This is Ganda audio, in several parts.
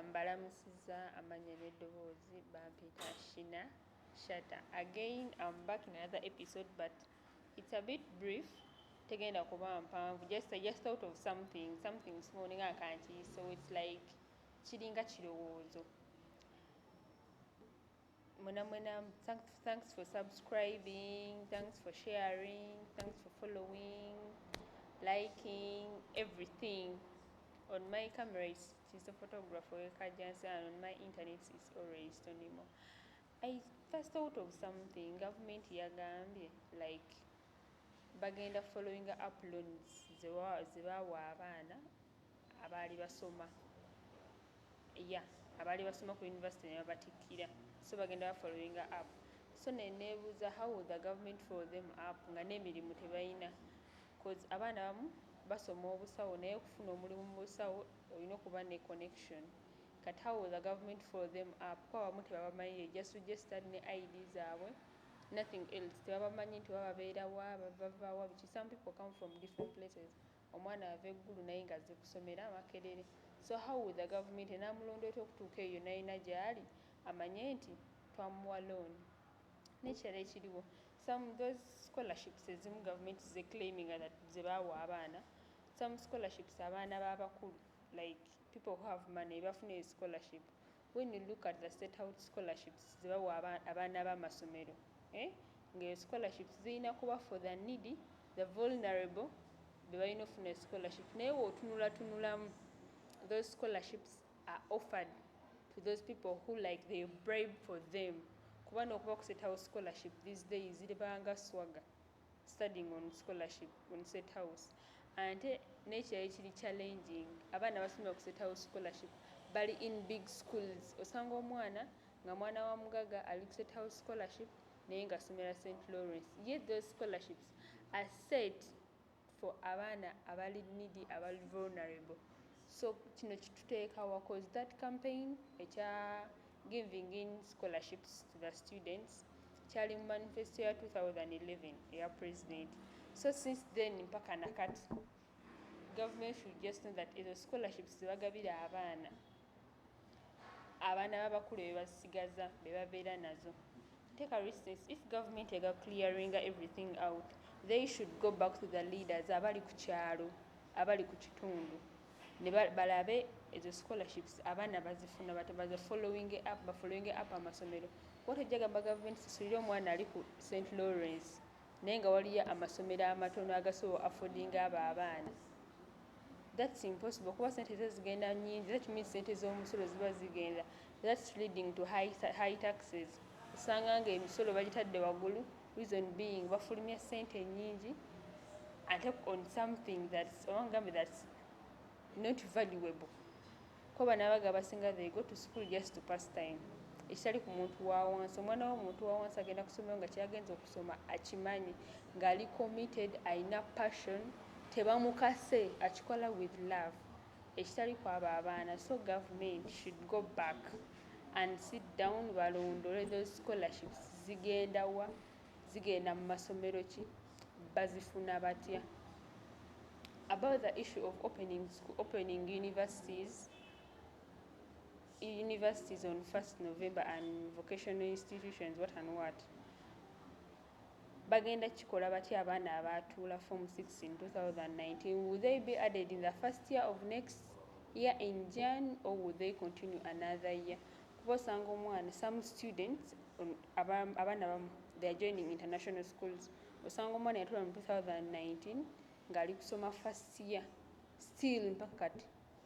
Mbalamusiza amanya n'eddoboozi bampita Sheena Sharter. Again, I'm back in another episode, but it's a bit brief. Tegenda kuba mpanvu. I just thought of something small nga kanti, so it's like kiringa kirowoozo. Mwena, thanks for subscribing, thanks for sharing, thanks for following, liking, everything. On my camera it's a photographer Kajansa, and on my internet it's always Tonimo. I first thought of something. Government yagambye like bagenda following up loans zebawa abaana abaali basoma. Yeah, abaali basoma ku university ne babatikira. So bagenda following up. So nebuuza how would the government follow them up nga n'emirimu tebayina, because abaana bamu basoma obusawo naye okufuna omulimu mu busawo olina okuba ne connection. Kati how will the government follow them up? Kwa abamu tebabamanyire, just registered ne ID zaabwe, nothing else. Tebabamanyi nti babeera wa bava wa biki. Some people come from different places. Omwana ava eggulu naye nga azze kusomera Makerere. So how will the government enamulondoota okutuuka eyo nayina gy'ali amanye nti twamuwa loan? N'ekirala ekiriwo, those scholarships ezimu government ze claiming that ze baawa abaana, some scholarships abaana b'abakulu, like people who have money bafuna scholarship. When you look at the state house scholarships ze baawa abaana b'amasomero, nga scholarships zirina kuba for the needy, the vulnerable, be balina ofuna scholarship. Naye w'otunulatunulamu, those scholarships are offered to those people who like they bribe for them. Kubanga okuba ku set house scholarship these days ziribanga swagger, studying on scholarship on set house. Ante n'ekirala ekiri challenging, abaana basomera ku set house scholarship bali in big schools. Osanga omwana nga mwana wa mugaga ali ku set house scholarship naye nga asomera St. Lawrence. Yet those scholarships are set for abaana abali needy, abali vulnerable. So kino kituteekawa, cause that campaign ekya giving in scholarships to the students kyali mu manifesto ya 2011 eya president. So since then mpaka nakati government should just know that ezo scholarships zebagabira abaana b'abakulu bebasigaza bebabeera nazo. Take a instance, if government ega clearing everything out, they should go back to the leaders abali ku kyalo, abali ku kitundu, ne balabe ezo scholarships abaana bazifuna batabaza following up amasomero. Watojagamba government sisulire omwana ali ku St. Lawrence naye nga waliyo amasomero amatono agasobola affording abo abaana. That's impossible kuba sente zigenda nyingi. That means sente z'omusolo ziba zigenda. That's leading to high taxes. Usanga nga emisolo bagitadde waggulu, reason being bafulumya sente nyingi ate on something that's not valuable. Kuba n'abaga basinga they go to school just to pass time. Ekitali ku muntu wa wansi. Omwana w'omuntu wa wansi agenda kusomera nga kyagenza okusoma akimanyi, ng'ali committed, alina passion, tebamukase, akikola with love. Ekitali kwaba abaana. So government should go back and sit down balondole those scholarships zigenda wa, zigenda mu masomero ki, bazifuna batya. About the issue of opening universities on 1st November and vocational institutions, what and what. Bagenda kikola batya abaana abaatuula Form 6 in 2019? Will they be added in the first year of next year in Jan, or will they continue another year? Kuba osanga omwana, some students, abaana they are joining international schools. Osanga omwana yatuula mu 2019 ng'ali kusoma first year, still mpaka kati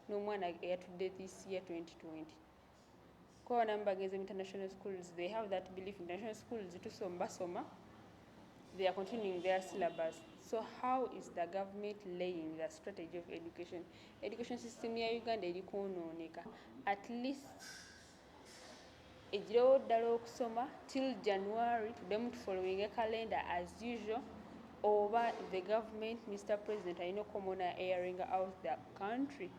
n'omwana eyatudde this year 2020. Kwa bana bagenze international schools, they have that belief international schools basoma, they are continuing their syllabus. So how is the government laying the strategy of education? Education system ya Uganda eri kwonooneka. At least egirewo ddala okusoma till January, to them following a calendar as usual. Over the government, Mr. President, I know common airing out the country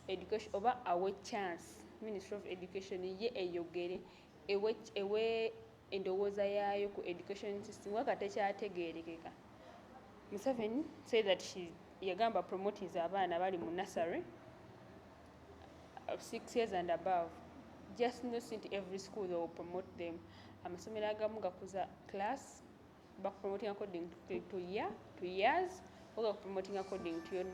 education over our chance. Ministry of Education ye eyogere ewe endowooza yaayo ku education system wakati ekyategeerekeka. Museveni said that she yagamba promoting abaana bali mu nursery of 6 years and above. Just not every school they will promote them. Amasomero agamu gakuza class, promoting according to years, or promoting according to your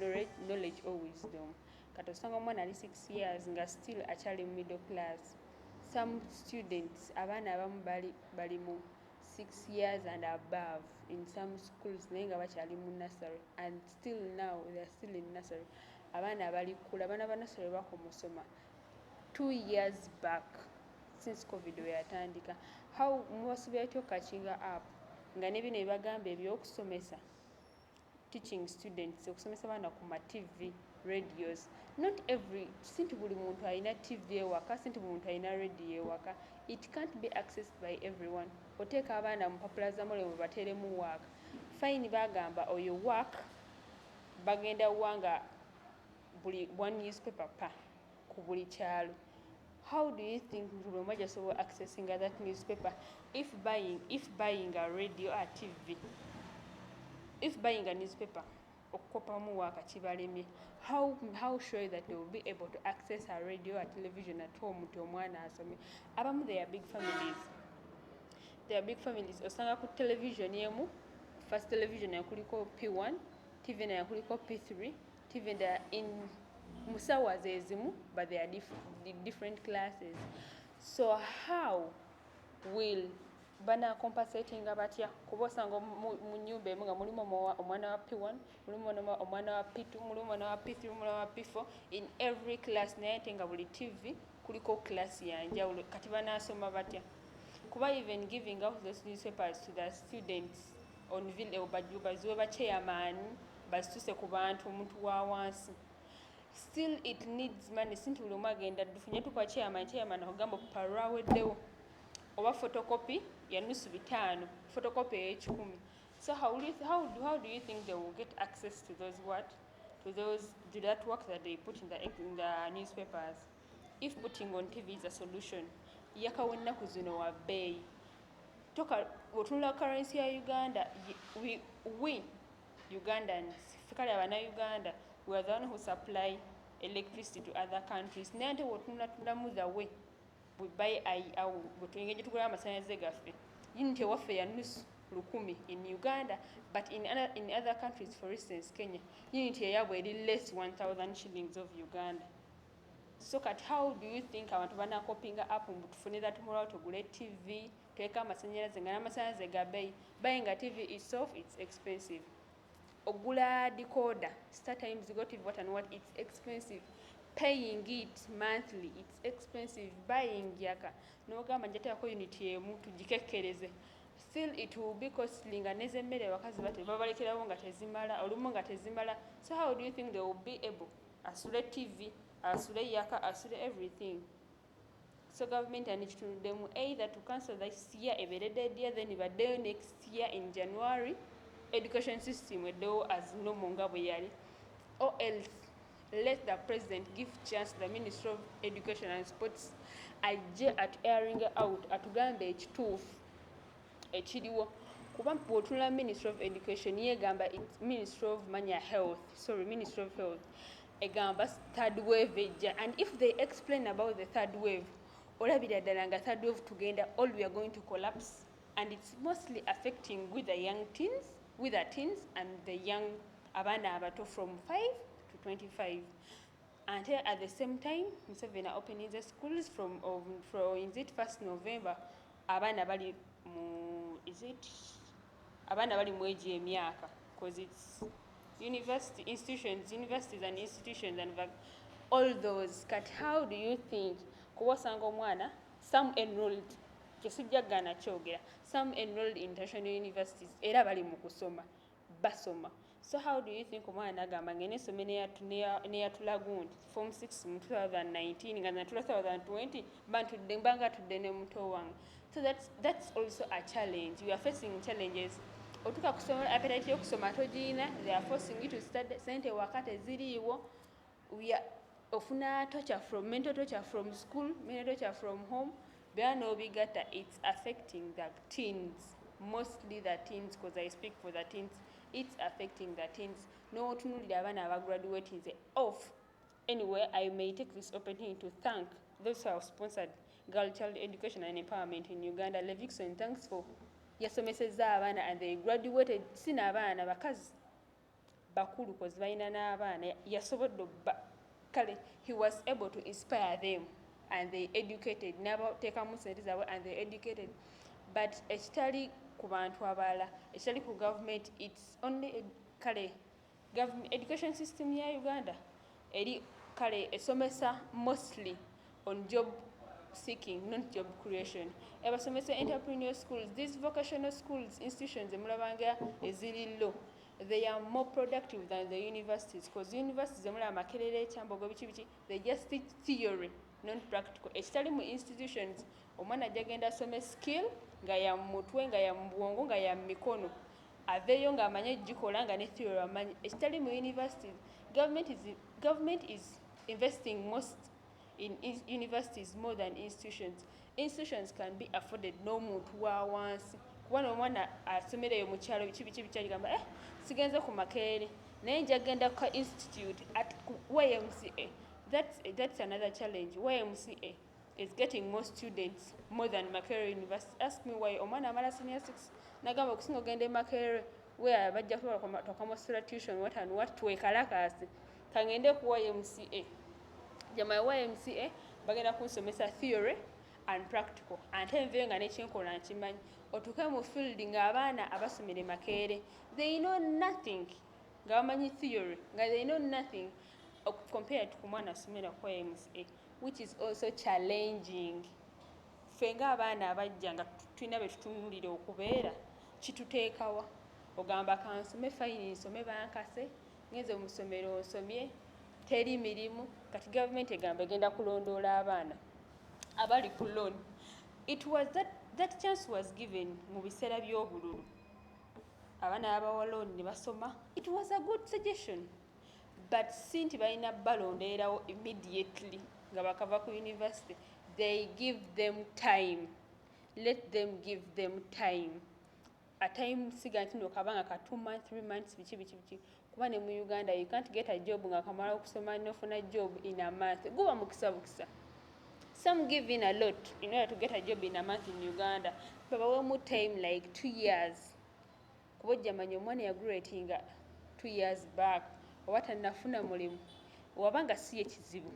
knowledge or wisdom. Kati osanga omwana ali 6 years nga still akyali middle class. Some students abaana abamu bali mu 6 years and above in some schools naye nga bakyali mu nursery, and still now they are still in nursery. Abaana abalikula, abaana ba nursery bakomusoma 2 years back since COVID yatandika. How mwasubira kyo catching up nga ne bino ebagamba ebyokusomesa, teaching students okusomesa baana ku ma TV, radios. Not every, sinti buli muntu alina TV ewaka, sinti buli muntu alina radio ewaka. It can't be accessed by everyone. Oteeka abaana mu papula za mulimu bateremu work. Fine bagamba oyo work bagenda wanga buli one newspaper pa ku buli kyalo. How do you think buli omu asobola accessing that newspaper if buying a radio or TV? If buying a newspaper okukopamu waka kibalemye, how sure that they will be able to access a radio or television at home to omwana asome? Abamu they are big families. They are big families. Osanga ku television yemu, first television yakuliko P1, TV na yakuliko P3, TV nda in musawa zezimu, but they are different classes. So how will bana compensating abatya kuba osanga mu nyumba emu nga mulimu omwana wa P1, mulimu omwana wa P2, mulimu omwana wa P3, omwana wa P4 in every class, naye ate nga buli TV kuliko class yanjawulo. Kati banaasoma batya? Kuba even giving out those newspapers to the students on video baziwe ba chairman basituse ku bantu omuntu wa wansi. Still it needs money. Sinti buli omu agenda dufunye tukwa chairman akugamba okuparwa weddewo oba photocopy ya nusu 5, photocopy e10. So how do you think they will get access to those to that work that they put in the newspapers? If putting on TV is a solution, yakawonna kuzino wa bay. Toka otunula currency ya Uganda, we Ugandans, fikali abana Uganda, we are the one who supply electricity to other countries. Nante otunula tulamu the way we buy butuengeje tukula amasanyalaze gaffe. Unity waffe ya nusu 10 in Uganda, but in other countries, for instance Kenya, unity yabwe eri less 1,000 shillings of Uganda. So how do you think abantu bana coping up mbutufunira tumura tugule TV, teka amasanyalaze nga amasanyalaze ga bay? Buying a TV itself, it's expensive. Ogula decoder, StarTimes got what and what, it's expensive. Paying it monthly, it's expensive. Buying yaka no gamba njate yako unity emu tujikekereze, still it will be costly nga nezemmere wakazi bate babalekerawo nga tezimala olumu nga tezimala. So how do you think they will be able asule TV, asule yaka, asule everything? So government needs to do them either to cancel this year eberedde then ibadde next year in January education system eddewo as normal nga bwe yali, or else let the president give chance the Ministry of Education and Sports ajje at airing out atugambe ekituufu ekiriwo. Kuba bw'otunula Ministry of Education yegamba it's Ministry of Ministry of Health egamba third wave ejja, and if they explain about the third wave olabira ddala nga third wave tugenda all we are going to collapse, and it's mostly affecting with the teens and the young abaana abato from 5 to 25. And at the same time, Museveni are opening the schools from is it 1st November? Abana bali mu age emyaka, because it's universities and institutions and all those. Kat, how do you think kuwasanga omwana some enrolled kesujjagana kyogera, some enrolled in international universities era bali mu kusoma basoma? So how do you think omwana agamba ngene some neyatula gundi form 6 mu 2019 nga na 2020 banga tudde ne muto wange? So that's also a challenge. We are facing challenges. Otuka kusoma appetite yokusoma togina, they are forcing you to study sente wakati ziriwo. We are ofuna mental torture from school, mental torture from home. Byano bigata, it's affecting the teens, mostly the teens, because I speak for the teens. It's affecting the teens. No tunulira abana abagraduating off Anyway, I may take this opportunity to thank those who have sponsored girl child education and empowerment in Uganda. Levikson, thanks for yasomeseza abaana and they graduated. Sina abaana bakazi bakulu kozi balina n'abaana yasobodde kale he was able to inspire them and they educated n'abateekamu sente zaabwe and they educated, but ekitali ku bantu abalala, ekitali ku government, it's only kale government education system ya Uganda eri kale esomesa mostly on job seeking, not job creation. Ebasomesa entrepreneurial schools, these vocational schools, institutions emulabanga eziri low, they are more productive than the universities, because universities emulaba Makerere, Kyambogo, biki they just teach theory, not practical. Ekitali mu institutions omwana jagenda asome skill nga ya mutwe nga ya mbwongo nga ya mikono aveyo nga amanye gikola nga ne theory amanye. Ekitali mu universities, government is investing most in universities more than institutions. Institutions can be afforded n'omuntu wa wansi. Kubona omwana asomereyo mu kyalo biki gamba sigenze ku Makerere naye njagenda ku institute at YMCA. That's another challenge. YMCA is getting more students more than Makerere University. Ask me why. Omwana amala senior 6 nagamba okusinga ogende Makerere where bajja kutoka tuition what and what twekalakasi kangende ku YMCA. Jama YMCA bagenda kunsomesa theory and practical ate nveyo nga nekyenkola nkimanyi otuuke mu field nga abaana abasomere Makerere they know nothing nga bamanyi theory nga they know nothing compared to kumwana asomera ku YMCA, which is also challenging. Ffe nga abaana abajja nga tulina be tutunuulira okubeera kituteekawa ogamba kansome fine nsome bankase ngenze mu ssomero nsomye teri mirimu kati government egamba egenda kulondoola abaana abali ku loan. It was that chance was given mu biseera by'obululu abaana abawa loan ne basoma. It was a good suggestion, but sinti balina balondeerawo immediately nga bakava ku university. They give them time. Let them give them time. A time siga ntino kabanga ka 2 months 3 months biki kuba ne mu Uganda you can't get a job nga kamala okusoma nofuna job in a month. Guba mukisa bukisa. Some give in a lot in order to get a job in a month in Uganda. But we time like 2 years. Kubojja manyo omwana ya graduating 2 years back. Wata nafuna mulimu. Wabanga si ekizibu.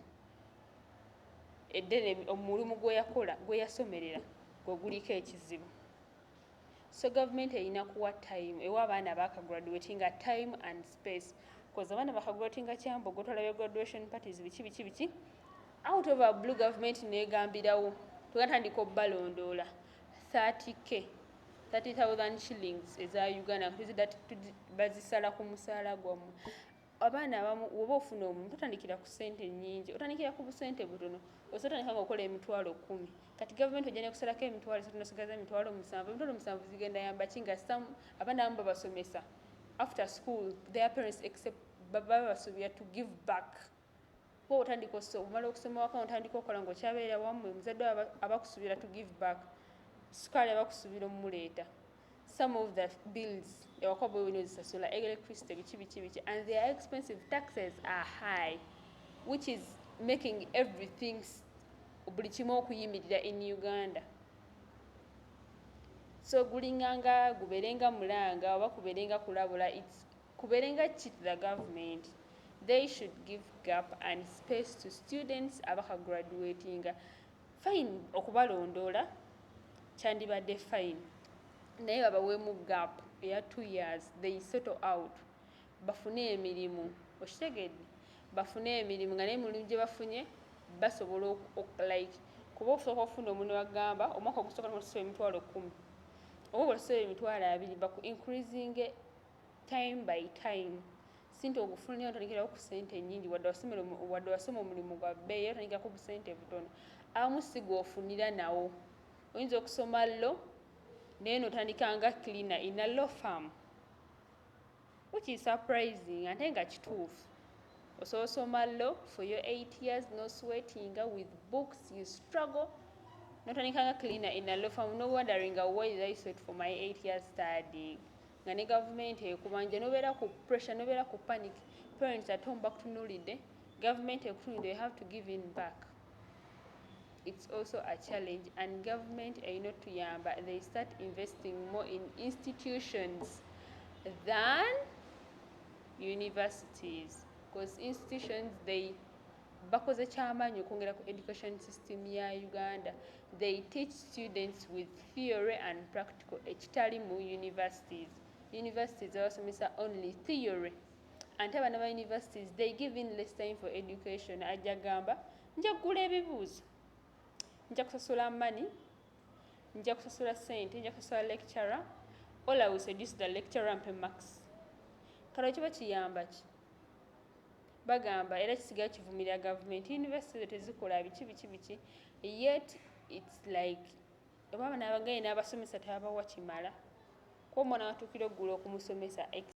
Eddene omulimu gwe yakola gwe yasomerera gwe guliko ekizibu. So government erina kuwa time ewa abaana baka graduating time and space, because abaana baka graduating Kyambogo tolabye graduation parties biki out of a blue government negambirawo tugatandika obbalondoola 30,000 shillings eza Uganda bazisala ku musaala gwammwe. Abaana abamu oba ofuna omuntu otandikira ku ssente nnyingi otandikira ku busente butono osotandika nga okola emitwalo 10 kati government ojja nekusalako emitwalo 3 nosigaza emitwalo 7 zigenda yamba kinga abaana abamu babasomesa after school their parents accept babasubira to give back. Ko otandika omala okusoma waka otandika okola ng'okyabeera wammwe muzadde abakusubira to give back sukaali abakusubira omuleeta some of the bills ewaka bwe winozisasula electricity biki and their expensive taxes are high, which is making everything buli kimu okuyimirira in Uganda. So gulinganga guberenga mulanga oba kuberenga kulabula, it's kuberenga cheat the government. They should give gap and space to students abaka graduating. Fine okubalondoola kyandibadde fine naye babaweemu gap eya 2 years they settle out bafune emirimu. Okitegedde bafune emirimu nga n'emirimu gye bafunye basobola like kuba okusooka okufuna omuntu agamba omwaka ogusooka tusobola emitwalo 10 oba olasobola emitwalo 2 baku increasing time by time. Sinti ogufuna otandikirawo ku ssente nnyingi wadde wasoma omulimu gwa bbeeyi otandikira ku busente butono. Abamu si gw'ofunira nawo oyinza okusoma lo naye n'otandika nga cleaner in a law firm, which is surprising ate nga kituufu. Osobola osoma law for your 8 years no sweating with books you struggle n'otandika nga cleaner in a law firm, no wondering why did I sweat for my 8 years studying. Nga ne government ekubanja nobeera ku pressure nobeera ku panic, parents at home bakutunuulidde government they have to give in back. It's also a challenge, and government not to yamba, they start investing more in institutions than universities, because institutions they bakoze kyamaanyi okwongera ku education system ya Uganda. They teach students with theory and practical, ekitali mu universities. Universities abasomesa only theory, ate abana ba universities they give in less time for education. Ajja gamba nja kugula ebibuuzo, nja kusasula money, nja kusasula sente, nja kusasula lecturer, all I will seduce the lecturer mpe max. Kale kiba kiyamba ki? Bagamba era kisigaye kivumirira government, university tezikola biki yet it's like oba abaana abagaye n'abasomesa tebabawa kimala, ko omwana watuukira oggulo okumusomesa